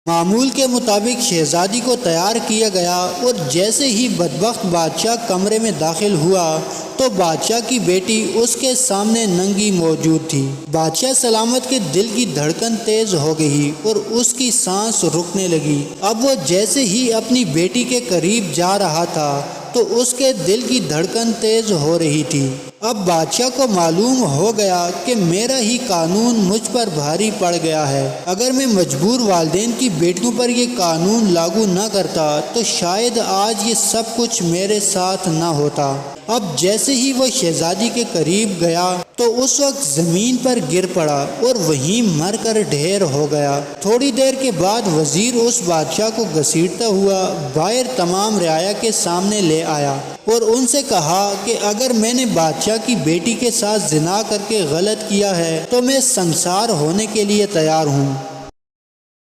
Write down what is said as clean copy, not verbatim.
मामूल के मुताबिक शहजादी को तैयार किया गया और जैसे ही बदबख्त बादशाह कमरे में दाखिल हुआ तो बादशाह की बेटी उसके सामने नंगी मौजूद थी। बादशाह सलामत के दिल की धड़कन तेज हो गई और उसकी सांस रुकने लगी। अब वो जैसे ही अपनी बेटी के करीब जा रहा था तो उसके दिल की धड़कन तेज हो रही थी। अब बादशाह को मालूम हो गया कि मेरा ही कानून मुझ पर भारी पड़ गया है। अगर मैं मजबूर वालिदैन की बेटियों पर ये कानून लागू न करता तो शायद आज ये सब कुछ मेरे साथ न होता। अब जैसे ही वो शहजादी के करीब गया तो उस वक्त ज़मीन पर गिर पड़ा और वहीं मर कर ढेर हो गया। थोड़ी देर के बाद वज़ीर उस बादशाह को घसीटता हुआ बाहर तमाम रियाया के सामने ले आया और उनसे कहा कि अगर मैंने बादशाह की बेटी के साथ जिना करके गलत किया है तो मैं संसार होने के लिए तैयार हूँ।